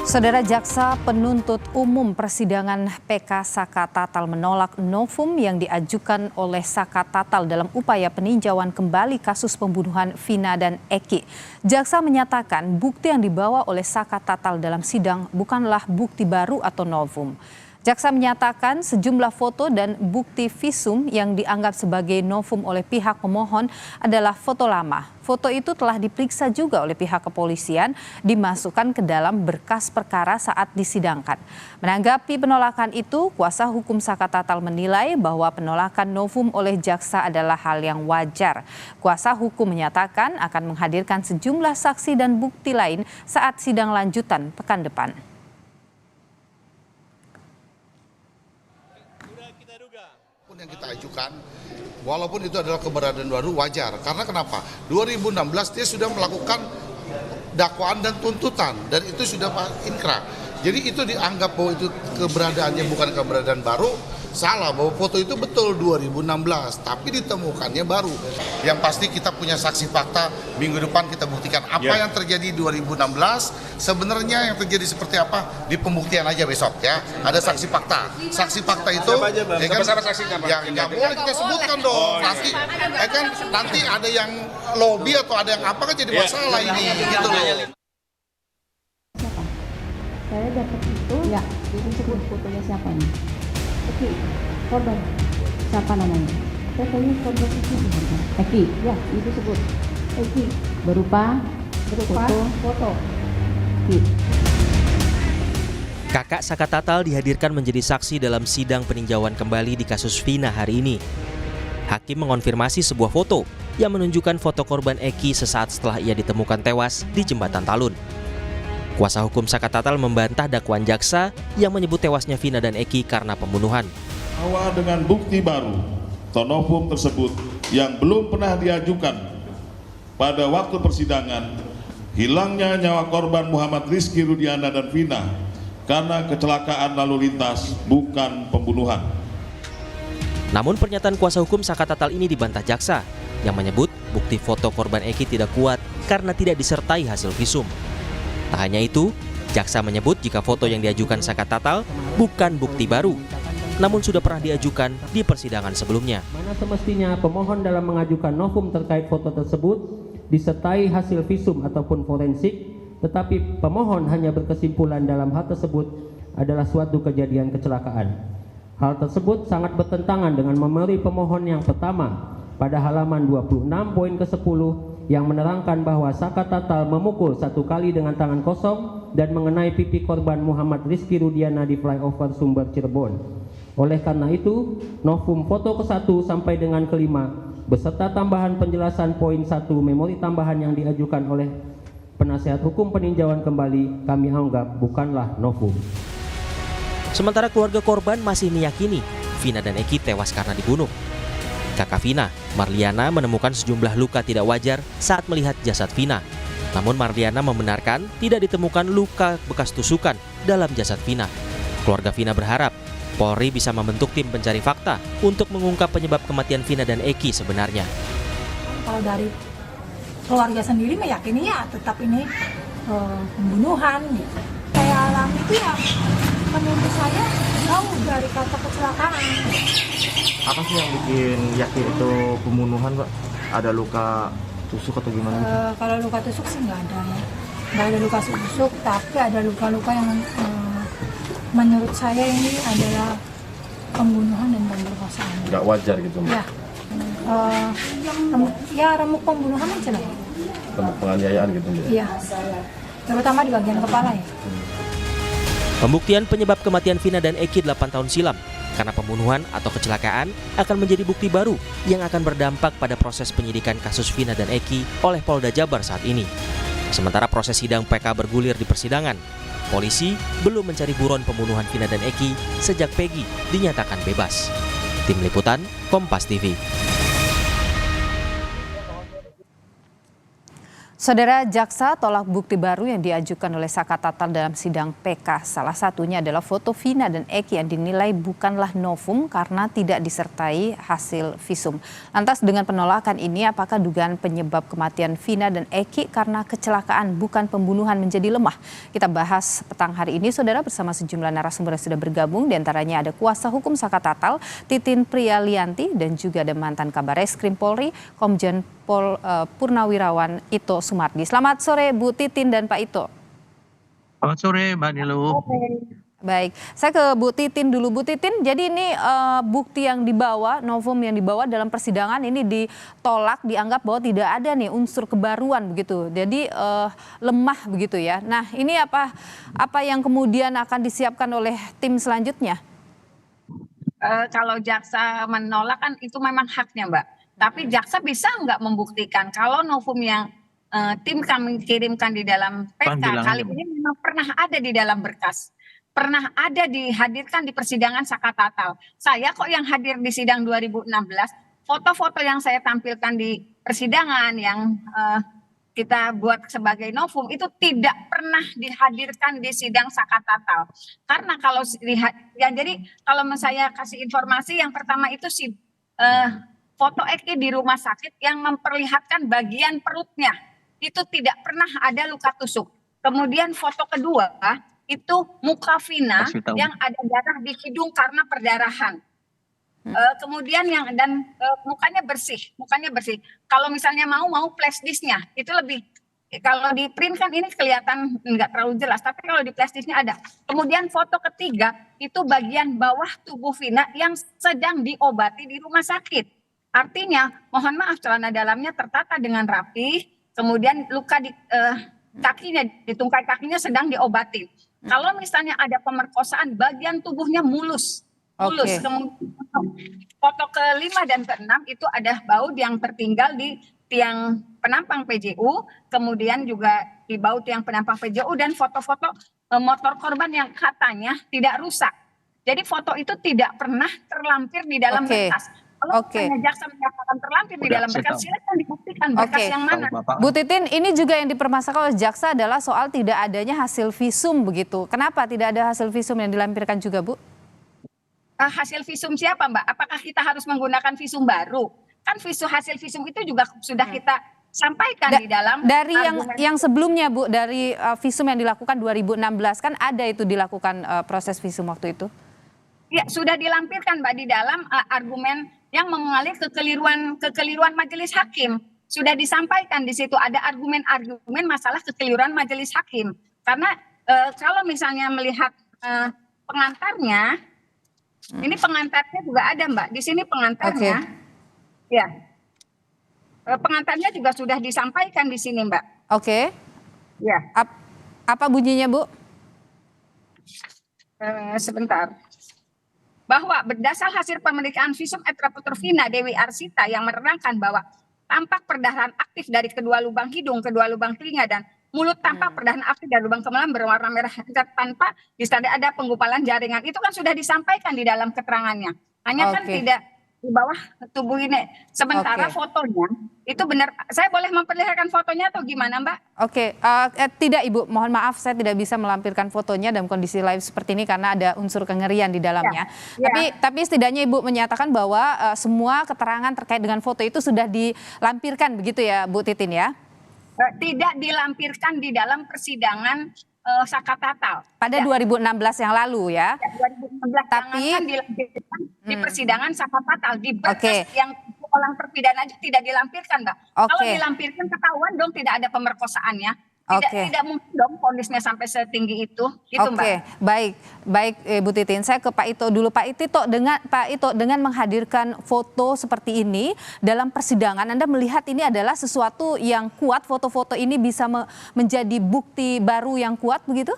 Saudara Jaksa Penuntut Umum Persidangan PK Saka Tatal menolak novum yang diajukan oleh Saka Tatal dalam upaya peninjauan kembali kasus pembunuhan Vina dan Eki. Jaksa menyatakan bukti yang dibawa oleh Saka Tatal dalam sidang bukanlah bukti baru atau novum. Jaksa menyatakan sejumlah foto dan bukti visum yang dianggap sebagai novum oleh pihak pemohon adalah foto lama. Foto itu telah diperiksa juga oleh pihak kepolisian, dimasukkan ke dalam berkas perkara saat disidangkan. Menanggapi penolakan itu, kuasa hukum Saka Tatal menilai bahwa penolakan novum oleh jaksa adalah hal yang wajar. Kuasa hukum menyatakan akan menghadirkan sejumlah saksi dan bukti lain saat sidang lanjutan pekan depan. Yang kita ajukan, walaupun itu adalah keberadaan baru, wajar. Karena kenapa? 2016 dia sudah melakukan dakwaan dan tuntutan, dan itu sudah inkrah. Jadi itu dianggap bahwa itu keberadaannya bukan keberadaan baru, salah, bahwa foto itu betul 2016, tapi ditemukannya baru. Yang pasti kita punya saksi fakta, minggu depan kita buktikan apa yang terjadi 2016, sebenarnya yang terjadi seperti apa, di pembuktian aja besok ya. Ada saksi fakta. Saksi fakta itu, ya kan, yang nggak boleh kita sebutkan dong. Nanti ada yang lobby atau ada yang apa kan jadi masalah ini, gitu loh. Saya dapat itu, ya, itu sebut fotonya siapa nih? Eki, korban. Siapa namanya? Saya tanya korban itu korban. Eki, ya, itu sebut. Eki, berupa foto. Eki. Kakak Saka Tatal dihadirkan menjadi saksi dalam sidang peninjauan kembali di kasus Vina hari ini. Hakim mengonfirmasi sebuah foto yang menunjukkan foto korban Eki sesaat setelah ia ditemukan tewas di Jembatan Talun. Kuasa hukum Saka Tatal membantah dakwaan jaksa yang menyebut tewasnya Vina dan Eki karena pembunuhan. Bahwa dengan bukti baru atau novum tersebut yang belum pernah diajukan pada waktu persidangan, hilangnya nyawa korban Muhammad Rizky Rudiana dan Vina karena kecelakaan lalu lintas, bukan pembunuhan. Namun pernyataan kuasa hukum Saka Tatal ini dibantah jaksa yang menyebut bukti foto korban Eki tidak kuat karena tidak disertai hasil visum. Tak hanya itu, jaksa menyebut jika foto yang diajukan Saka Tatal bukan bukti baru, namun sudah pernah diajukan di persidangan sebelumnya. Mana semestinya pemohon dalam mengajukan novum terkait foto tersebut disertai hasil visum ataupun forensik, tetapi pemohon hanya berkesimpulan dalam hal tersebut adalah suatu kejadian kecelakaan. Hal tersebut sangat bertentangan dengan memori pemohon yang pertama pada halaman 26 poin ke-10 yang menerangkan bahwa Saka Tatal memukul 1 kali dengan tangan kosong dan mengenai pipi korban Muhammad Rizky Rudiana di flyover Sumber Cirebon. Oleh karena itu, novum foto ke-1 sampai dengan ke-5 beserta tambahan penjelasan poin 1 memori tambahan yang diajukan oleh penasihat hukum peninjauan kembali kami anggap bukanlah novum. Sementara keluarga korban masih meyakini Vina dan Eki tewas karena dibunuh. Kakak Vina, Marliana, menemukan sejumlah luka tidak wajar saat melihat jasad Vina. Namun Marliana membenarkan tidak ditemukan luka bekas tusukan dalam jasad Vina. Keluarga Vina berharap Polri bisa membentuk tim pencari fakta untuk mengungkap penyebab kematian Vina dan Eki sebenarnya. Kalau dari keluarga sendiri meyakini ya tetap ini pembunuhan. Saya alami itu ya menurut saya jauh dari kata kecelakaan. Apa sih yang bikin yakin itu pembunuhan, Pak? Ada luka tusuk atau gimana? Kalau luka tusuk sih nggak ada ya. Nggak ada luka tusuk, tapi ada luka-luka yang menurut saya ini adalah pembunuhan dan pemerkosaan. Nggak wajar gitu, Mbak? Ya, remuk pembunuhan aja lah. Remuk penganiayaan gitu, Mbak? Iya, terutama di bagian kepala ya. Pembuktian penyebab kematian Vina dan Eki 8 tahun silam karena pembunuhan atau kecelakaan akan menjadi bukti baru yang akan berdampak pada proses penyidikan kasus Vina dan Eki oleh Polda Jabar saat ini. Sementara proses sidang PK bergulir di persidangan, polisi belum mencari buron pembunuhan Vina dan Eki sejak Peggy dinyatakan bebas. Tim Liputan, Kompas TV. Saudara, jaksa tolak bukti baru yang diajukan oleh Saka Tatal dalam sidang PK. Salah satunya adalah foto Vina dan Eki yang dinilai bukanlah novum karena tidak disertai hasil visum. Lantas dengan penolakan ini, apakah dugaan penyebab kematian Vina dan Eki karena kecelakaan bukan pembunuhan menjadi lemah? Kita bahas petang hari ini, saudara, bersama sejumlah narasumber yang sudah bergabung. Di antaranya ada kuasa hukum Saka Tatal, Titin Prialianti, dan juga ada mantan Kabar Reskrim Polri, Komjen Purnawirawan Ito Sumardi. Selamat sore Bu Titin dan Pak Ito. Selamat sore Mbak Nilu. Baik, saya ke Bu Titin dulu. Bu Titin, jadi ini bukti yang dibawa, novum yang dibawa dalam persidangan ini ditolak, dianggap bahwa tidak ada nih unsur kebaruan begitu. Jadi lemah begitu ya. Nah, ini apa yang kemudian akan disiapkan oleh tim selanjutnya? Kalau jaksa menolak kan itu memang haknya, Mbak. Tapi jaksa bisa nggak membuktikan kalau novum yang tim kami kirimkan di dalam PK kali ini memang pernah ada di dalam berkas, pernah ada dihadirkan di persidangan Saka Tatal. Saya kok yang hadir di sidang 2016, foto-foto yang saya tampilkan di persidangan yang kita buat sebagai novum itu tidak pernah dihadirkan di sidang Saka Tatal. Karena kalau lihat, ya jadi kalau saya kasih informasi yang pertama itu foto Eki di rumah sakit yang memperlihatkan bagian perutnya itu tidak pernah ada luka tusuk. Kemudian foto kedua itu muka Vina yang ada darah di hidung karena perdarahan. Kemudian mukanya bersih. Kalau misalnya mau flash disknya itu lebih, kalau di print kan ini kelihatan nggak terlalu jelas, tapi kalau di flash disknya ada. Kemudian foto ketiga itu bagian bawah tubuh Vina yang sedang diobati di rumah sakit. Artinya, mohon maaf, celana dalamnya tertata dengan rapi, kemudian luka di kakinya, di tungkai kakinya sedang diobati. Kalau misalnya ada pemerkosaan, bagian tubuhnya mulus. Okay. Kemudian foto ke-5 dan ke-6 itu ada baut yang tertinggal di tiang penampang PJU, kemudian juga di baut tiang penampang PJU, dan foto-foto motor korban yang katanya tidak rusak. Jadi foto itu tidak pernah terlampir di dalam berkas. Kalau jaksa menyatakan terlampir di dalam berkas, silakan dibuktikan berkas yang mana. Bu Titin, ini juga yang dipermasalahkan oleh jaksa adalah soal tidak adanya hasil visum begitu. Kenapa tidak ada hasil visum yang dilampirkan juga, Bu? Hasil visum siapa, Mbak? Apakah kita harus menggunakan visum baru? Kan hasil visum itu juga sudah kita sampaikan di dalam dari yang sebelumnya, Bu, dari visum yang dilakukan 2016 kan ada itu dilakukan proses visum waktu itu. Ya, sudah dilampirkan, Mbak, di dalam argumen yang mengalir kekeliruan majelis hakim. Sudah disampaikan di situ ada argumen masalah kekeliruan majelis hakim. Karena kalau misalnya melihat pengantarnya, ini pengantarnya juga ada, Mbak. Di sini pengantarnya. Ya. Pengantarnya juga sudah disampaikan di sini, Mbak. Oke. Ya. Apa bunyinya, Bu? Sebentar. Bahwa berdasar hasil pemeriksaan visum etraputer Vina Dewi Arsita yang menerangkan bahwa tampak perdarahan aktif dari kedua lubang hidung, kedua lubang telinga, dan mulut tampak perdarahan aktif dari lubang kemaluan berwarna merah tanpa disertai ada penggumpalan jaringan. Itu kan sudah disampaikan di dalam keterangannya. Hanya kan tidak di bawah tubuh ini. Sementara fotonya itu benar. Saya boleh memperlihatkan fotonya atau gimana, Mbak? Tidak, Ibu. Mohon maaf, saya tidak bisa melampirkan fotonya dalam kondisi live seperti ini karena ada unsur kengerian di dalamnya. Tapi setidaknya Ibu menyatakan bahwa semua keterangan terkait dengan foto itu sudah dilampirkan begitu ya, Bu Titin ya? Tidak dilampirkan di dalam persidangan Saka Tatal. Pada 2016 yang lalu ya? 2016, tapi dilampirkan di persidangan Saka Tatal. Di berkas yang orang terpidana tidak dilampirkan, Mbak. Kalau dilampirkan ketahuan dong tidak ada pemerkosaannya. Tidak mungkin dong vonisnya sampai setinggi itu, gitu, Mbak. Baik, Bu Titin. Saya ke Pak Ito dulu. Pak Ito, dengan menghadirkan foto seperti ini dalam persidangan, Anda melihat ini adalah sesuatu yang kuat, foto-foto ini bisa menjadi bukti baru yang kuat begitu?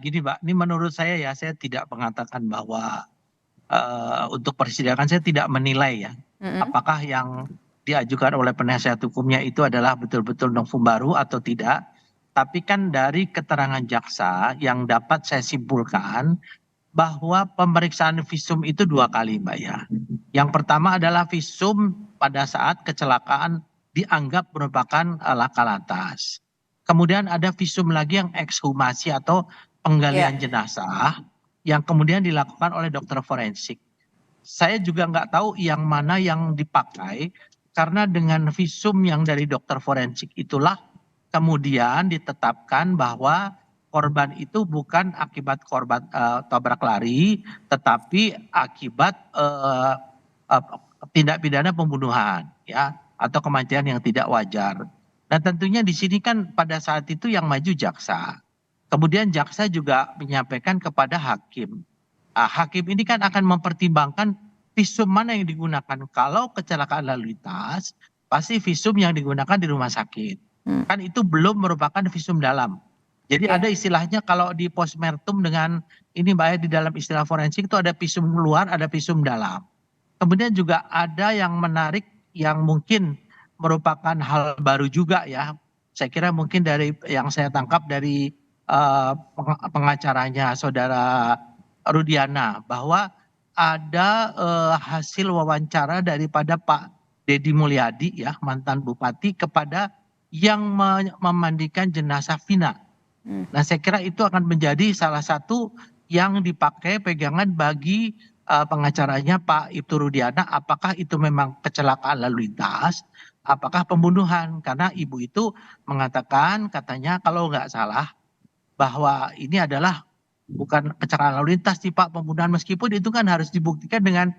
Gini, Mbak, ini menurut saya ya, saya tidak mengatakan bahwa untuk persidangan saya tidak menilai ya, apakah yang diajukan oleh penasihat hukumnya itu adalah betul-betul novum baru atau tidak. Tapi kan dari keterangan jaksa yang dapat saya simpulkan bahwa pemeriksaan visum itu 2 kali, Mbak ya. Yang pertama adalah visum pada saat kecelakaan dianggap merupakan laka lantas. Kemudian ada visum lagi yang ekshumasi atau penggalian jenazah yang kemudian dilakukan oleh dokter forensik. Saya juga nggak tahu yang mana yang dipakai karena dengan visum yang dari dokter forensik itulah kemudian ditetapkan bahwa korban itu bukan akibat korban tabrak lari, tetapi akibat tindak pidana pembunuhan, ya, atau kematian yang tidak wajar. Dan tentunya di sini kan pada saat itu yang maju jaksa. Kemudian jaksa juga menyampaikan kepada hakim. Hakim ini kan akan mempertimbangkan visum mana yang digunakan. Kalau kecelakaan lalu lintas, pasti visum yang digunakan di rumah sakit. Kan itu belum merupakan visum dalam. Jadi ada istilahnya kalau di postmortem dengan ini Mbak ya, di dalam istilah forensik itu ada visum luar, ada visum dalam. Kemudian juga ada yang menarik yang mungkin merupakan hal baru juga ya. Saya kira mungkin dari yang saya tangkap dari pengacaranya saudara Rudiana bahwa ada hasil wawancara daripada Pak Deddy Mulyadi ya, mantan bupati, kepada yang memandikan jenazah Vina. Nah saya kira itu akan menjadi salah satu yang dipakai pegangan bagi pengacaranya Pak Ibtu Rudiana, apakah itu memang kecelakaan lalu lintas, apakah pembunuhan. Karena ibu itu mengatakan katanya kalau nggak salah bahwa ini adalah bukan kecelakaan lalu lintas sih Pak, pembunuhan, meskipun itu kan harus dibuktikan dengan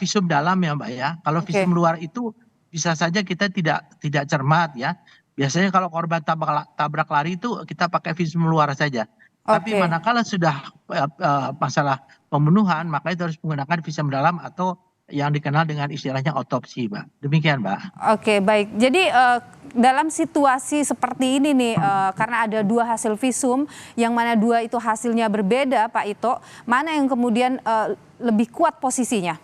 visum dalam ya Mbak ya. Kalau visum luar itu bisa saja kita tidak cermat ya. Biasanya kalau korban tabrak lari itu kita pakai visum luar saja. Tapi manakala sudah masalah pembunuhan, maka itu harus menggunakan visum dalam atau yang dikenal dengan istilahnya otopsi, Mbak. Demikian, Mbak. Oke, baik. Jadi dalam situasi seperti ini nih, karena ada dua hasil visum, yang mana dua itu hasilnya berbeda, Pak Ito, mana yang kemudian lebih kuat posisinya?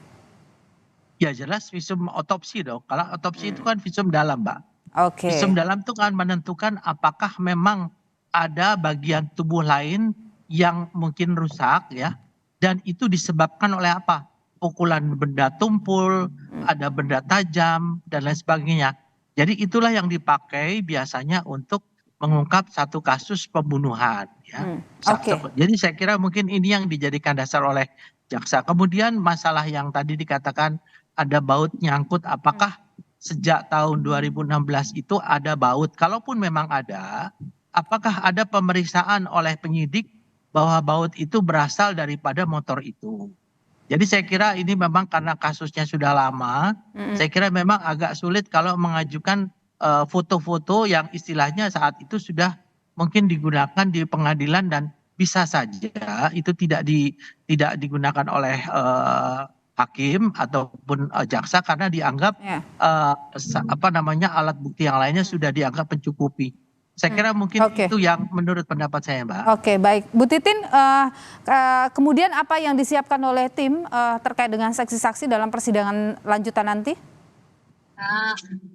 Ya jelas visum otopsi dong. Kalau otopsi itu kan visum dalam, Mbak. Oke. Visum dalam itu kan menentukan apakah memang ada bagian tubuh lain yang mungkin rusak ya, dan itu disebabkan oleh apa? Pukulan benda tumpul, ada benda tajam dan lain sebagainya. Jadi itulah yang dipakai biasanya untuk mengungkap satu kasus pembunuhan ya. Jadi saya kira mungkin ini yang dijadikan dasar oleh jaksa. Kemudian masalah yang tadi dikatakan ada baut nyangkut, apakah sejak tahun 2016 itu ada baut? Kalaupun memang ada, apakah ada pemeriksaan oleh penyidik bahwa baut itu berasal daripada motor itu? Jadi saya kira ini memang karena kasusnya sudah lama, saya kira memang agak sulit kalau mengajukan foto-foto yang istilahnya saat itu sudah mungkin digunakan di pengadilan, dan bisa saja itu tidak digunakan oleh hakim ataupun jaksa karena dianggap alat bukti yang lainnya sudah dianggap mencukupi. Saya kira mungkin itu yang menurut pendapat saya, Mbak. Oke, baik. Bu Titin, kemudian apa yang disiapkan oleh tim terkait dengan saksi-saksi dalam persidangan lanjutan nanti?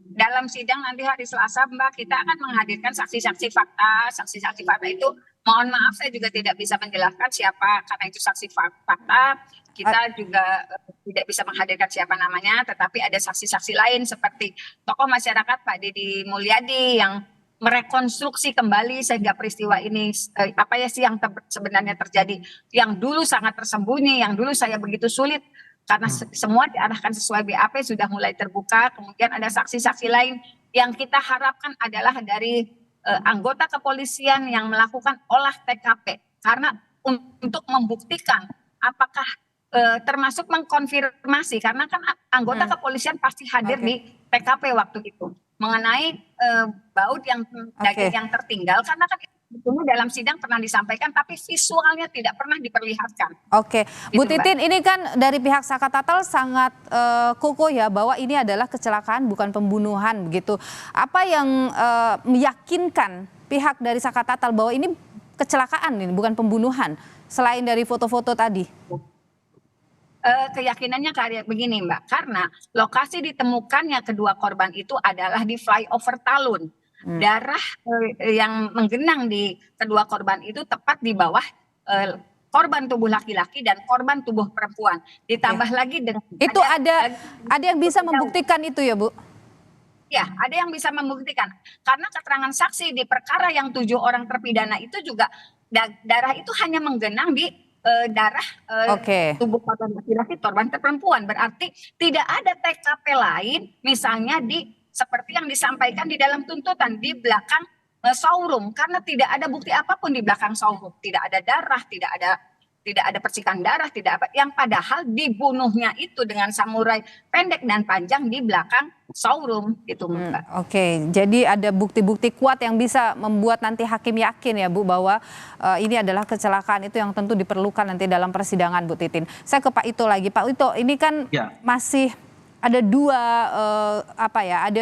Dalam sidang nanti hari Selasa, Mbak, kita akan menghadirkan saksi-saksi fakta. Saksi-saksi fakta itu, mohon maaf saya juga tidak bisa menjelaskan siapa, karena itu saksi fakta. Kita juga tidak bisa menghadirkan siapa namanya, tetapi ada saksi-saksi lain seperti tokoh masyarakat Pak Deddy Mulyadi yang merekonstruksi kembali sehingga peristiwa ini apa ya sih yang sebenarnya terjadi, yang dulu sangat tersembunyi, yang dulu saya begitu sulit karena semua diarahkan sesuai BAP sudah mulai terbuka. Kemudian ada saksi-saksi lain yang kita harapkan adalah dari anggota kepolisian yang melakukan olah TKP karena untuk membuktikan apakah termasuk mengkonfirmasi, karena kan anggota kepolisian pasti hadir di TKP waktu itu mengenai baut yang daging yang tertinggal, karena kan itu dalam sidang pernah disampaikan tapi visualnya tidak pernah diperlihatkan. Oke, Bu Titin, ini kan dari pihak Saka Tatal sangat kokoh ya bahwa ini adalah kecelakaan bukan pembunuhan begitu. Apa yang meyakinkan pihak dari Saka Tatal bahwa ini kecelakaan ini bukan pembunuhan selain dari foto-foto tadi? Keyakinannya kayak begini, Mbak, karena lokasi ditemukannya kedua korban itu adalah di flyover Talun. Darah yang menggenang di kedua korban itu tepat di bawah korban tubuh laki-laki dan korban tubuh perempuan. Ditambah lagi dengan itu ada yang bisa membuktikan itu ya, Bu? Ya, ada yang bisa membuktikan. Karena keterangan saksi di perkara yang 7 orang terpidana itu juga darah itu hanya menggenang di darah tubuh korban laki-laki, korban perempuan. Berarti tidak ada TKP lain, misalnya seperti yang disampaikan di dalam tuntutan di belakang showroom, karena tidak ada bukti apapun di belakang showroom, tidak ada darah, tidak ada percikan darah, tidak apa, yang padahal dibunuhnya itu dengan samurai pendek dan panjang di belakang showroom gitu, Mbak. Oke, jadi ada bukti-bukti kuat yang bisa membuat nanti hakim yakin ya Bu bahwa ini adalah kecelakaan itu yang tentu diperlukan nanti dalam persidangan, Bu Titin. Saya ke Pak Ito lagi, Pak Ito, ini kan masih ada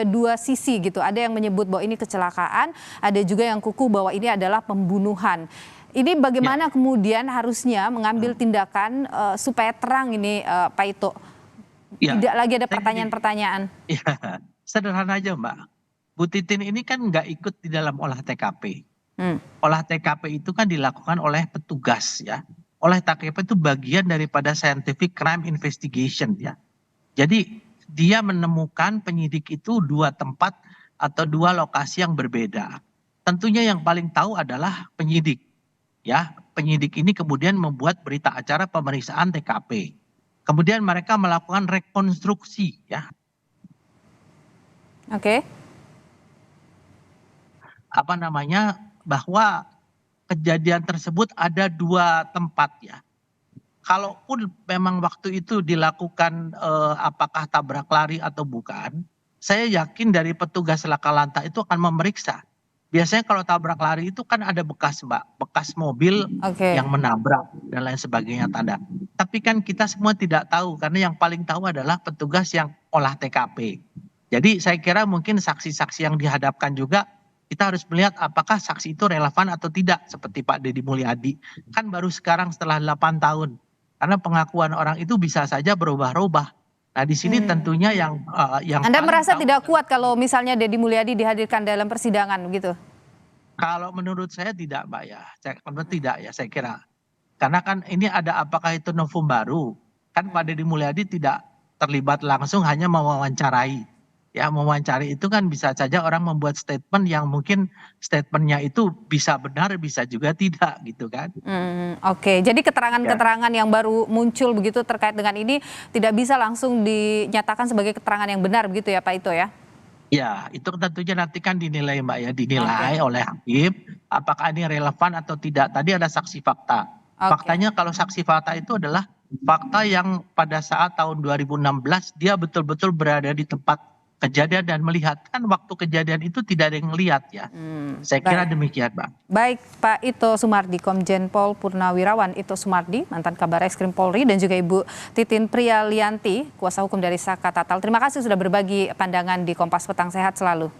dua sisi gitu. Ada yang menyebut bahwa ini kecelakaan, ada juga yang kukuh bahwa ini adalah pembunuhan. Ini bagaimana kemudian harusnya mengambil tindakan supaya terang ini Pak Ito? Tidak lagi ada pertanyaan-pertanyaan. Ya, sederhana aja Mbak. Bu Titin ini kan nggak ikut di dalam olah TKP. Olah TKP itu kan dilakukan oleh petugas ya. Olah TKP itu bagian daripada scientific crime investigation ya. Jadi dia menemukan penyidik itu 2 tempat atau 2 lokasi yang berbeda. Tentunya yang paling tahu adalah penyidik. Ya, penyidik ini kemudian membuat berita acara pemeriksaan TKP. Kemudian mereka melakukan rekonstruksi ya. Oke. Bahwa kejadian tersebut ada 2 tempat ya. Kalaupun memang waktu itu dilakukan apakah tabrak lari atau bukan, saya yakin dari petugas laka lantas itu akan memeriksa. Biasanya kalau tabrak lari itu kan ada bekas Mbak, bekas mobil yang menabrak dan lain sebagainya tanda. Tapi kan kita semua tidak tahu karena yang paling tahu adalah petugas yang olah TKP. Jadi saya kira mungkin saksi-saksi yang dihadapkan juga kita harus melihat apakah saksi itu relevan atau tidak seperti Pak Deddy Mulyadi. Kan baru sekarang setelah 8 tahun. Karena pengakuan orang itu bisa saja berubah-ubah. Nah di sini tentunya yang Anda merasa tidak kuat kalau misalnya Deddy Mulyadi dihadirkan dalam persidangan begitu? Kalau menurut saya tidak Mbak ya, tidak ya saya kira. Karena kan ini ada apakah itu novum baru, kan Pak Deddy Mulyadi tidak terlibat langsung, hanya mewawancarai. Ya mewawancari itu kan bisa saja orang membuat statement yang mungkin statementnya itu bisa benar bisa juga tidak gitu kan. Oke, jadi keterangan-keterangan yang baru muncul begitu terkait dengan ini tidak bisa langsung dinyatakan sebagai keterangan yang benar begitu ya Pak Ito ya? Ya itu tentunya nanti kan dinilai Mbak ya, dinilai oleh hakim apakah ini relevan atau tidak. Tadi ada saksi fakta. Faktanya kalau saksi fakta itu adalah fakta yang pada saat tahun 2016 dia betul-betul berada di tempat kejadian dan melihat, kan waktu kejadian itu tidak ada yang melihat ya. Saya kira demikian Mbak. Baik Pak Ito Sumardi, Komjen Pol Purnawirawan Ito Sumardi, mantan Kabar Eskrim Polri, dan juga Ibu Titin Prialianti, kuasa hukum dari Saka Tatal. Terima kasih sudah berbagi pandangan di Kompas Petang, sehat selalu.